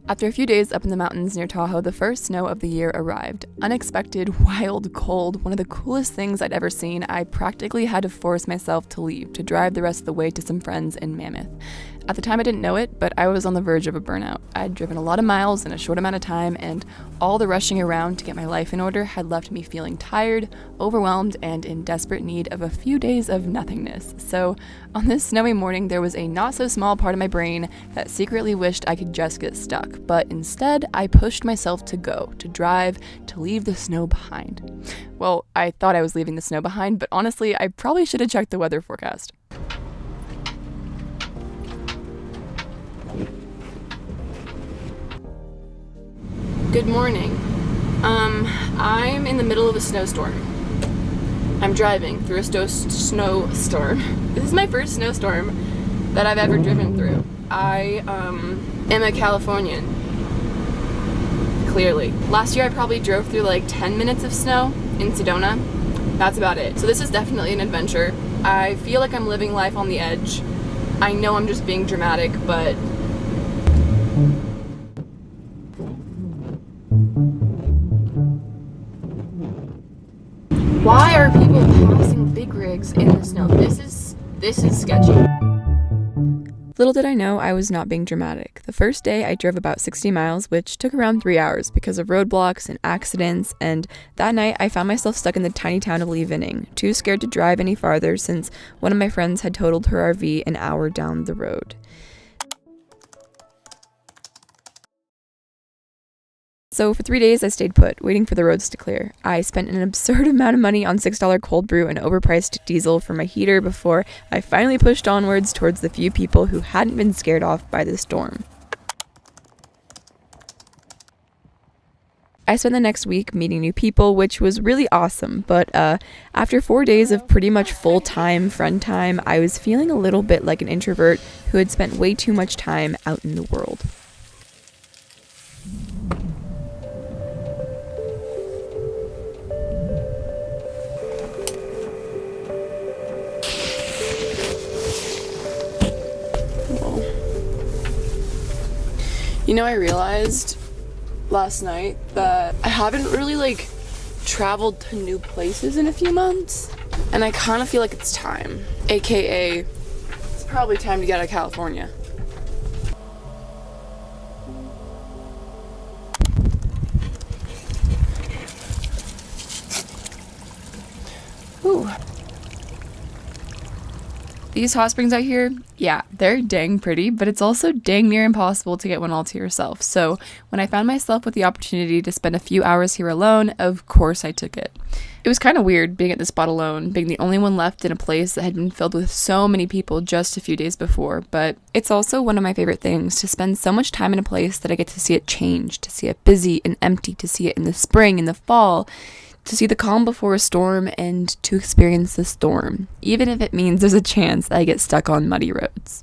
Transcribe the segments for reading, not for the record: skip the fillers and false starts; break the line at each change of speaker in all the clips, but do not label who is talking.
After a few days up in the mountains near Tahoe, the first snow of the year arrived. Unexpected, wild, cold, one of the coolest things I'd ever seen. I practically had to force myself to leave, to drive the rest of the way to some friends in Mammoth. At the time I didn't know it, but I was on the verge of a burnout. I'd driven a lot of miles in a short amount of time, and all the rushing around to get my life in order had left me feeling tired, overwhelmed, and in desperate need of a few days of nothingness. So, on this snowy morning, there was a not-so-small part of my brain that secretly wished I could just get stuck, but instead, I pushed myself to go, to drive, to leave the snow behind. Well, I thought I was leaving the snow behind, but honestly, I probably should have checked the weather forecast. Good morning. I'm in the middle of a snowstorm. I'm driving through a snowstorm. This is my first snowstorm that I've ever driven through. I am a Californian, clearly. Last year I probably drove through like 10 minutes of snow in Sedona. That's about it. So this is definitely an adventure. I feel like I'm living life on the edge. I know I'm just being dramatic, but why are people passing big rigs in the snow? This is sketchy. Little did I know I was not being dramatic. The first day I drove about 60 miles, which took around 3 hours because of roadblocks and accidents, and that night I found myself stuck in the tiny town of Leavenning, too scared to drive any farther since one of my friends had totaled her RV an hour down the road. So for 3 days I stayed put, waiting for the roads to clear. I spent an absurd amount of money on $6 cold brew and overpriced diesel for my heater before I finally pushed onwards towards the few people who hadn't been scared off by the storm. I spent the next week meeting new people, which was really awesome, but after 4 days of pretty much full-time friend time, I was feeling a little bit like an introvert who had spent way too much time out in the world. You know, I realized last night that I haven't really traveled to new places in a few months, and I kind of feel like it's time. AKA, it's probably time to get out of California. Ooh. These hot springs out here, yeah, they're dang pretty, but it's also dang near impossible to get one all to yourself. So when I found myself with the opportunity to spend a few hours here alone, of course I took it. It was kind of weird being at this spot alone, being the only one left in a place that had been filled with so many people just a few days before, but it's also one of my favorite things, to spend so much time in a place that I get to see it change, to see it busy and empty, to see it in the spring, in the fall, to see the calm before a storm, and to experience the storm, even if it means there's a chance that I get stuck on muddy roads.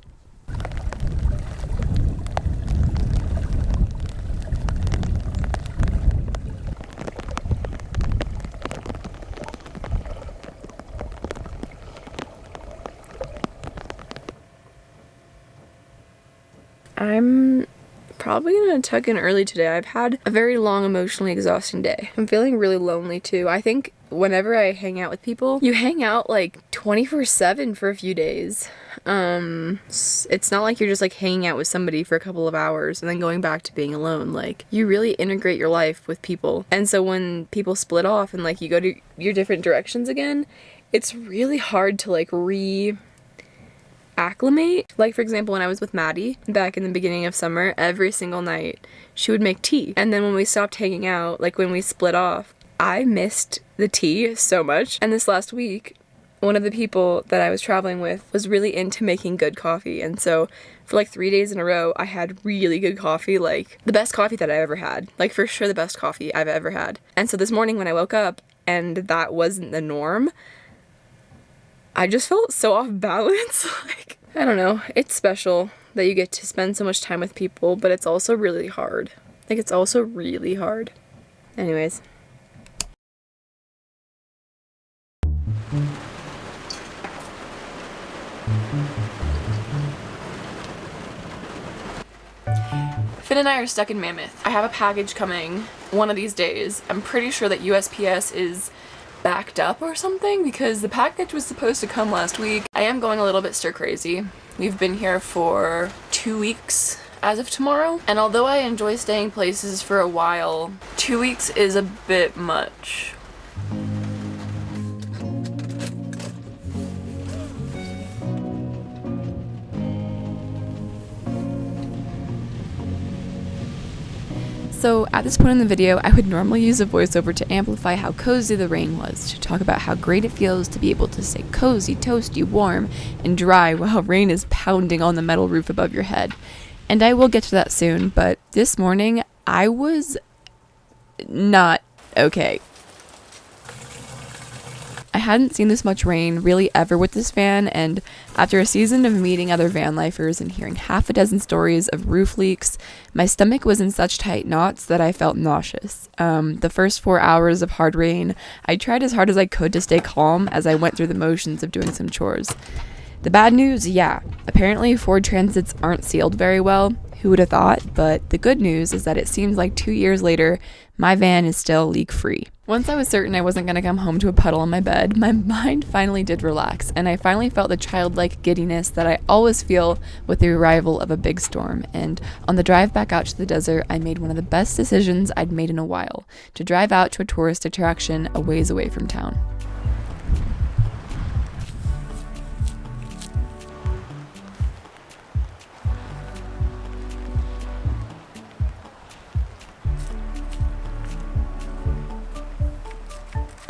I'm probably gonna tuck in early today. I've had a very long, emotionally exhausting day. I'm feeling really lonely too. I think whenever I hang out with people, you hang out 24/7 for a few days. It's not like you're just hanging out with somebody for a couple of hours and then going back to being alone. You really integrate your life with people. And so when people split off and you go to your different directions again, it's really hard to acclimate. For example, when I was with Maddie back in the beginning of summer, every single night she would make tea. And then when we stopped hanging out, when we split off, I missed the tea so much. And this last week, one of the people that I was traveling with was really into making good coffee. And so for 3 days in a row, I had really good coffee, the best coffee that I ever had. For sure the best coffee I've ever had. And so this morning when I woke up and that wasn't the norm, I just felt so off balance. I don't know. It's special that you get to spend so much time with people, but it's also really hard. It's also really hard. Anyways. Finn and I are stuck in Mammoth. I have a package coming one of these days. I'm pretty sure that USPS is backed up or something because the package was supposed to come last week. I am going a little bit stir crazy. We've been here for 2 weeks as of tomorrow, and although I enjoy staying places for a while, 2 weeks is a bit much. So at this point in the video, I would normally use a voiceover to amplify how cozy the rain was, to talk about how great it feels to be able to stay cozy, toasty, warm, and dry while rain is pounding on the metal roof above your head. And I will get to that soon, but this morning, I was not okay. I hadn't seen this much rain really ever with this van, and after a season of meeting other van lifers and hearing half a dozen stories of roof leaks, my stomach was in such tight knots that I felt nauseous. The first 4 hours of hard rain, I tried as hard as I could to stay calm as I went through the motions of doing some chores. The bad news, yeah, apparently Ford Transits aren't sealed very well. Who would have thought? But the good news is that it seems like 2 years later, my van is still leak-free. Once I was certain I wasn't going to come home to a puddle on my bed, my mind finally did relax, and I finally felt the childlike giddiness that I always feel with the arrival of a big storm. And on the drive back out to the desert, I made one of the best decisions I'd made in a while, to drive out to a tourist attraction a ways away from town.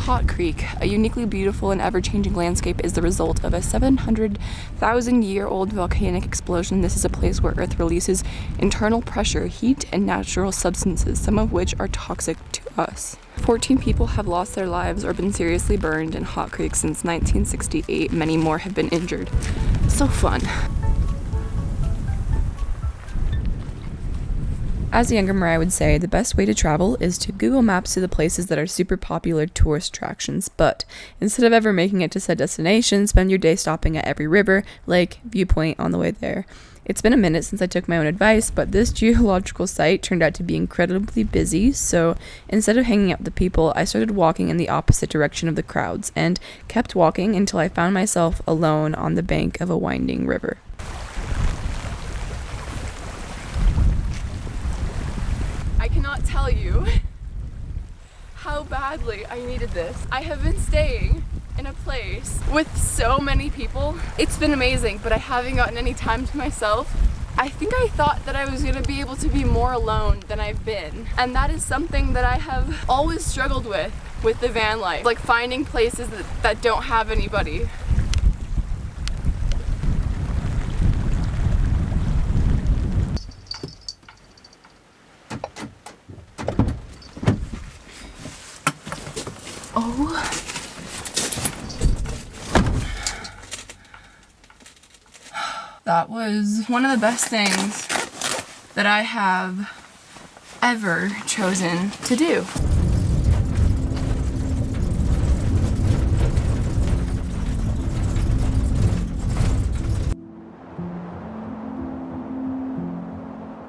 Hot Creek, a uniquely beautiful and ever-changing landscape, is the result of a 700,000-year-old volcanic explosion. This is a place where Earth releases internal pressure, heat, and natural substances, some of which are toxic to us. 14 people have lost their lives or been seriously burned in Hot Creek since 1968. Many more have been injured. So fun. As a younger Mariah would say, the best way to travel is to Google Maps to the places that are super popular tourist attractions, but instead of ever making it to said destination, spend your day stopping at every river, lake, viewpoint on the way there. It's been a minute since I took my own advice, but this geological site turned out to be incredibly busy, so instead of hanging out with the people, I started walking in the opposite direction of the crowds, and kept walking until I found myself alone on the bank of a winding river. I cannot tell you how badly I needed this. I have been staying in a place with so many people. It's been amazing, but I haven't gotten any time to myself. I think I thought that I was going to be able to be more alone than I've been. And that is something that I have always struggled with the van life. Like finding places that don't have anybody. Oh. That was one of the best things that I have ever chosen to do.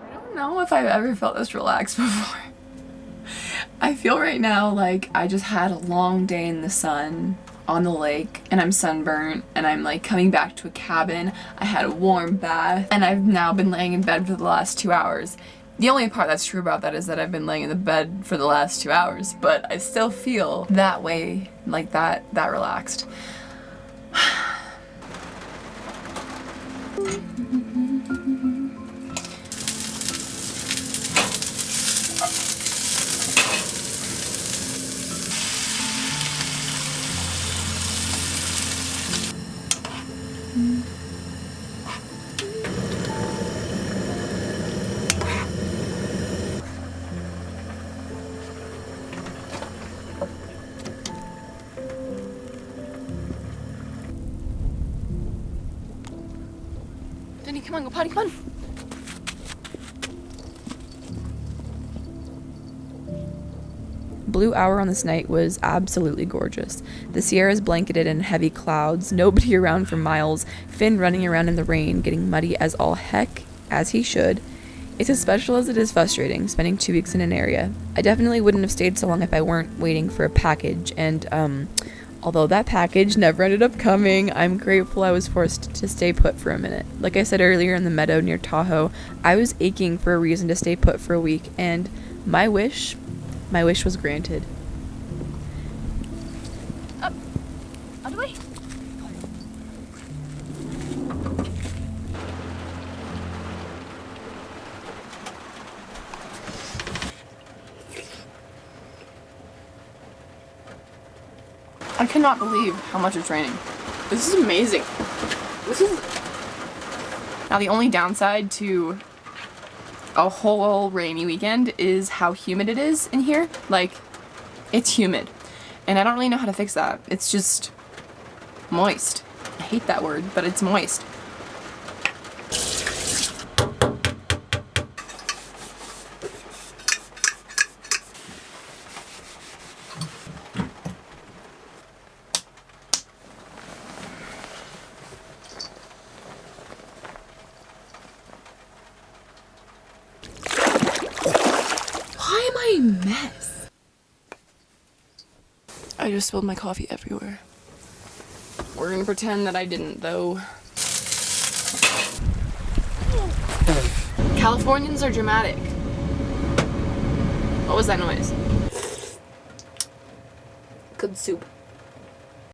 I don't know if I've ever felt this relaxed before. I feel right now like I just had a long day in the sun on the lake and I'm sunburnt and I'm like coming back to a cabin. I had a warm bath and I've now been laying in bed for the last 2 hours. The only part that's true about that is that I've been laying in the bed for the last 2 hours, but I still feel that way, like that relaxed. Denny, come on, go potty, come on. Blue hour on this night was absolutely gorgeous. The Sierras blanketed in heavy clouds, nobody around for miles, Finn running around in the rain, getting muddy as all heck, as he should, It's as special as it is frustrating, spending 2 weeks in an area. I definitely wouldn't have stayed so long if I weren't waiting for a package, and, although that package never ended up coming, I'm grateful I was forced to stay put for a minute. Like I said earlier, in the meadow near Tahoe, I was aching for a reason to stay put for a week, and my wish was granted.
Up. Out of the way.
I cannot believe how much it's raining. This is amazing. Now the only downside to a whole rainy weekend is how humid it is in here. Like, it's humid. And I don't really know how to fix that. It's just moist. I hate that word, but it's moist. Why am I a mess? I just spilled my coffee everywhere. We're gonna pretend that I didn't, though. Californians are dramatic. What was that noise? Good soup.